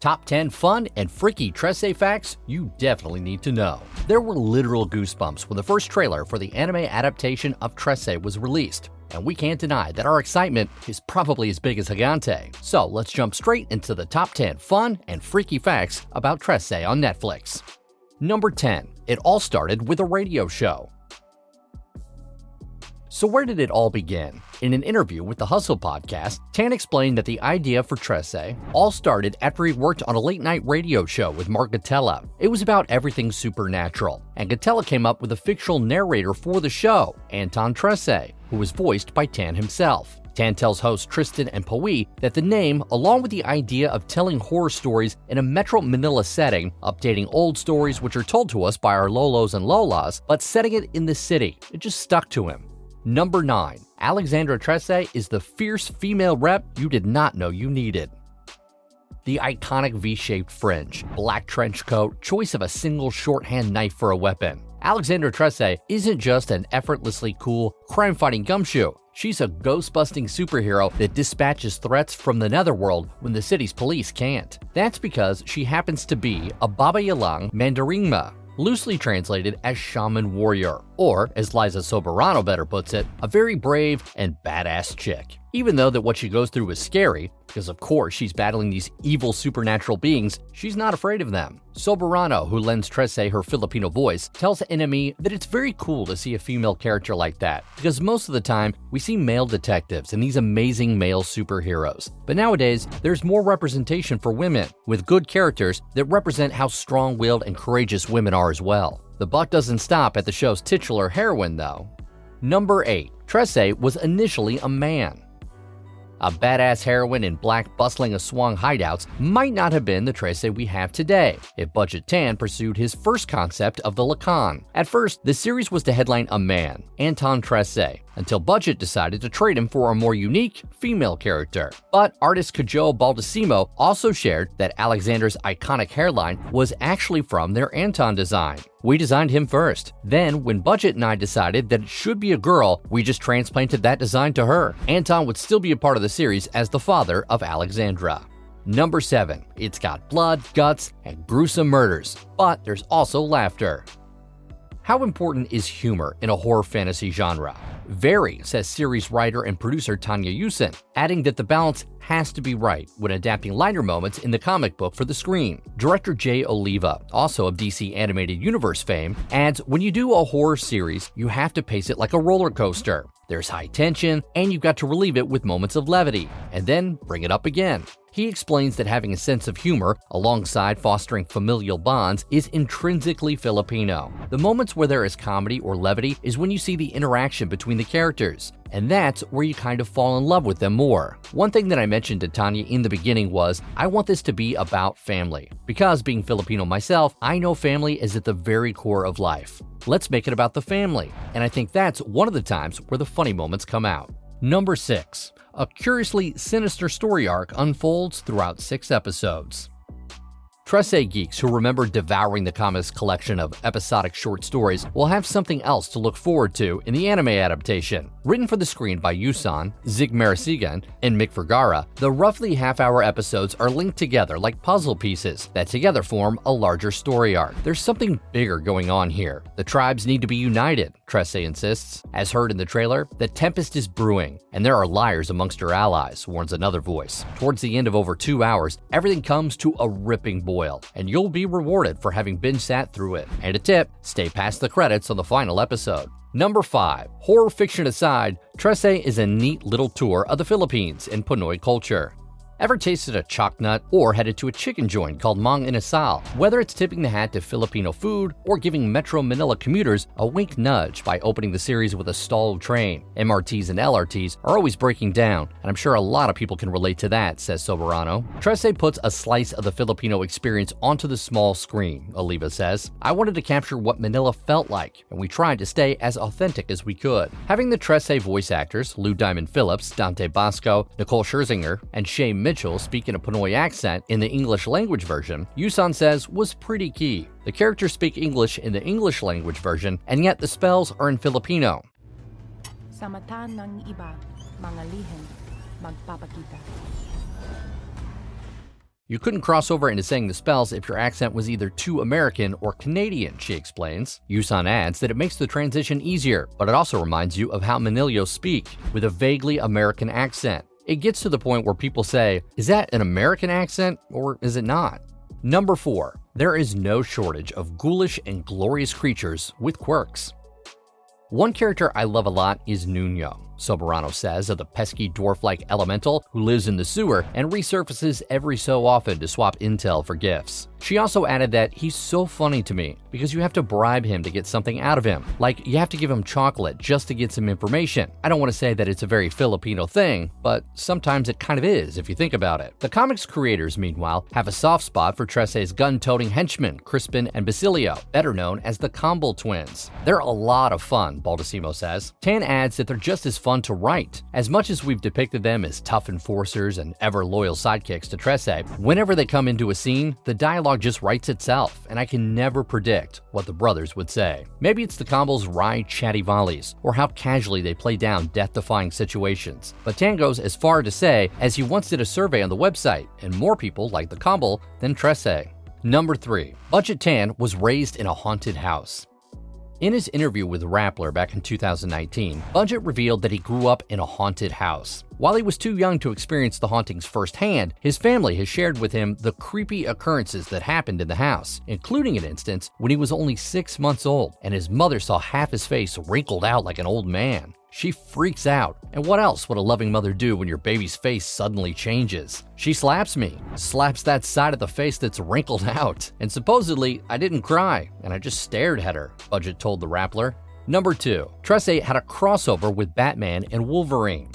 Top 10 fun and freaky Trese facts you definitely need to know. There were literal goosebumps when the first trailer for the anime adaptation of Trese was released, and we can't deny that our excitement is probably as big as higante. So let's jump straight into the top 10 fun and freaky facts about Trese on Netflix. Number 10. It all started with a radio show. So where did it all begin? In an interview with the Hustle podcast, Tan explained that the idea for Trese all started after he worked on a late-night radio show with Mark Gatella. It was about everything supernatural, and Gatella came up with a fictional narrator for the show, Anton Trese, who was voiced by Tan himself. Tan tells hosts Tristan and Poi that the name, along with the idea of telling horror stories in a Metro Manila setting, updating old stories which are told to us by our Lolos and Lolas, but setting it in the city, it just stuck to him. Number 9. Alexandratrese is the fierce female rep you did not know you needed. The iconic V-shaped fringe, black trench coat, choice of a single shorthand knife for a weapon. Alexandratrese isn't just an effortlessly cool, crime-fighting gumshoe. She's a ghost-busting superhero that dispatches threats from the netherworld when the city's police can't. That's because she happens to be a Baba Yalang Mandaringma, loosely translated as shaman warrior, or as Liza Soberano better puts it, a very brave and badass chick. Even though that what she goes through is scary, because of course she's battling these evil supernatural beings, she's not afraid of them. Soberano, who lends Trese her Filipino voice, tells NME that it's very cool to see a female character like that, because most of the time we see male detectives and these amazing male superheroes. But nowadays, there's more representation for women, with good characters that represent how strong-willed and courageous women are as well. The buck doesn't stop at the show's titular heroine, though. Number 8. Trese was initially a man. A badass heroine in black bustling Aswang hideouts might not have been the Trese we have today if Budget Tan pursued his first concept of the Lakan. At first, the series was to headline a man, Anton Trese, until Budget decided to trade him for a more unique female character. But artist Kajo Baldacimo also shared that Alexander's iconic hairline was actually from their Anton design. We designed him first. Then, when Budget and I decided that it should be a girl, we just transplanted that design to her. Anton would still be a part of the series as the father of Alexandra. Number 7. It's got blood, guts, and gruesome murders, but there's also laughter. How important is humor in a horror fantasy genre? Very, says series writer and producer Tanya Yusin, adding that the balance has to be right when adapting lighter moments in the comic book for the screen. Director Jay Oliva, also of DC Animated Universe fame, adds, when you do a horror series, you have to pace it like a roller coaster. There's high tension, and you've got to relieve it with moments of levity, and then bring it up again. He explains that having a sense of humor, alongside fostering familial bonds, is intrinsically Filipino. The moments where there is comedy or levity is when you see the interaction between the characters, and that's where you kind of fall in love with them more. One thing that I mentioned to Tanya in the beginning was, I want this to be about family. Because being Filipino myself, I know family is at the very core of life. Let's make it about the family, and I think that's one of the times where the funny moments come out. Number 6. A curiously sinister story arc unfolds throughout 6 episodes. Trese geeks who remember devouring the comics collection of episodic short stories will have something else to look forward to in the anime adaptation. Written for the screen by Yusan, Zig Marasigan, and Mick Vergara, the roughly half-hour episodes are linked together like puzzle pieces that together form a larger story arc. There's something bigger going on here. The tribes need to be united, Trese insists. As heard in the trailer, the tempest is brewing, and there are liars amongst her allies, warns another voice. Towards the end of over 2 hours, everything comes to a ripping boil, and you'll be rewarded for having binge sat through it. And a tip, stay past the credits on the final episode. Number 5. Horror fiction aside, Trese is a neat little tour of the Philippines and Pinoy culture. Ever tasted a chalk nut or headed to a chicken joint called Mang Inasal? Whether it's tipping the hat to Filipino food or giving Metro Manila commuters a wink nudge by opening the series with a stalled train, MRTs and LRTs are always breaking down, and I'm sure a lot of people can relate to that, says Soberano. Trese puts a slice of the Filipino experience onto the small screen, Oliva says. I wanted to capture what Manila felt like, and we tried to stay as authentic as we could. Having the Trese voice actors, Lou Diamond Phillips, Dante Basco, Nicole Scherzinger, and Shay Mitchell speak in a Pinoy accent in the English language version, Yusan says was pretty key. The characters speak English in the English language version, and yet the spells are in Filipino. Sa mata ng iba, mga lihim magpapakita. You couldn't cross over into saying the spells if your accent was either too American or Canadian, she explains. Yusan adds that it makes the transition easier, but it also reminds you of how Manileos speak, with a vaguely American accent. It gets to the point where people say, is that an American accent or is it not? Number 4. There is no shortage of ghoulish and glorious creatures with quirks. One character I love a lot is Nuno, Soberano says of the pesky dwarf-like elemental who lives in the sewer and resurfaces every so often to swap intel for gifts. She also added that he's so funny to me because you have to bribe him to get something out of him. Like, you have to give him chocolate just to get some information. I don't want to say that it's a very Filipino thing, but sometimes it kind of is if you think about it. The comics creators, meanwhile, have a soft spot for Trese's gun-toting henchmen, Crispin and Basilio, better known as the Campbell twins. They're a lot of fun, Baldacimo says. Tan adds that they're just as fun to write. As much as we've depicted them as tough enforcers and ever-loyal sidekicks to Trese, whenever they come into a scene, the dialogue just writes itself, and I can never predict what the brothers would say. Maybe it's the Campbell's wry, chatty volleys, or how casually they play down death-defying situations. But Tan goes as far to say, as he once did a survey on the website, and more people like the Campbell than Trese. Number 3. Budget Tan was raised in a haunted house. In his interview with Rappler back in 2019, Budget revealed that he grew up in a haunted house. While he was too young to experience the hauntings firsthand, his family has shared with him the creepy occurrences that happened in the house, including an instance when he was only 6 months old and his mother saw half his face wrinkled out like an old man. She freaks out. And what else would a loving mother do when your baby's face suddenly changes? She slaps me, slaps that side of the face that's wrinkled out. And supposedly, I didn't cry, and I just stared at her, Budget told the Rappler. Number 2. Trese had a crossover with Batman and Wolverine.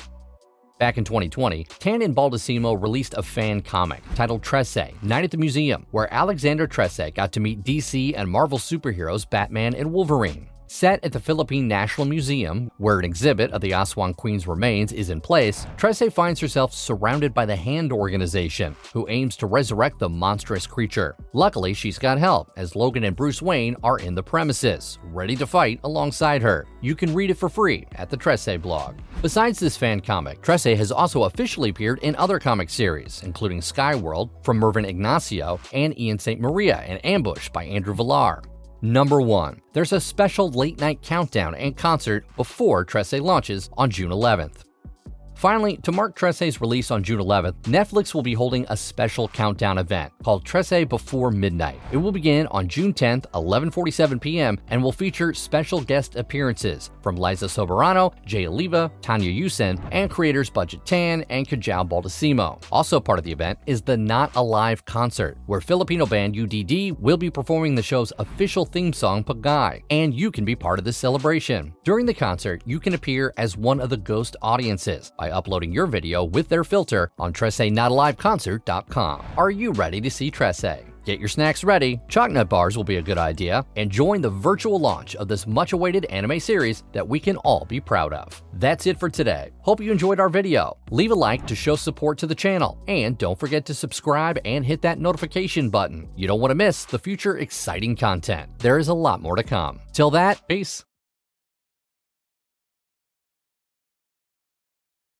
Back in 2020, Tan and Baldacimo released a fan comic titled Trese, Night at the Museum, where Alexandratrese got to meet DC and Marvel superheroes Batman and Wolverine. Set at the Philippine National Museum, where an exhibit of the Aswang Queen's remains is in place, Trese finds herself surrounded by the Hand Organization, who aims to resurrect the monstrous creature. Luckily, she's got help, as Logan and Bruce Wayne are in the premises, ready to fight alongside her. You can read it for free at the Trese blog. Besides this fan comic, Trese has also officially appeared in other comic series, including Skyworld from Mervyn Ignacio and Ian St. Maria and Ambush by Andrew Villar. Number 1. There's a special late-night countdown and concert before Trese launches on June 11th. Finally, to mark Trese's release on June 11th, Netflix will be holding a special countdown event called Trese Before Midnight. It will begin on June 10th, 11:47 p.m. and will feature special guest appearances from Liza Soberano, Jay Oliva, Tanya Yusen, and creators Budget Tan and Kajal Baldacimo. Also part of the event is the Not Alive concert, where Filipino band UDD will be performing the show's official theme song, Pagay, and you can be part of this celebration. During the concert, you can appear as one of the ghost audiences by uploading your video with their filter on TreseNotAliveConcert.com. Are you ready to see Trese? Get your snacks ready, chocolate bars will be a good idea, and join the virtual launch of this much-awaited anime series that we can all be proud of. That's it for today. Hope you enjoyed our video. Leave a like to show support to the channel, and don't forget to subscribe and hit that notification button. You don't want to miss the future exciting content. There is a lot more to come. Till that, peace.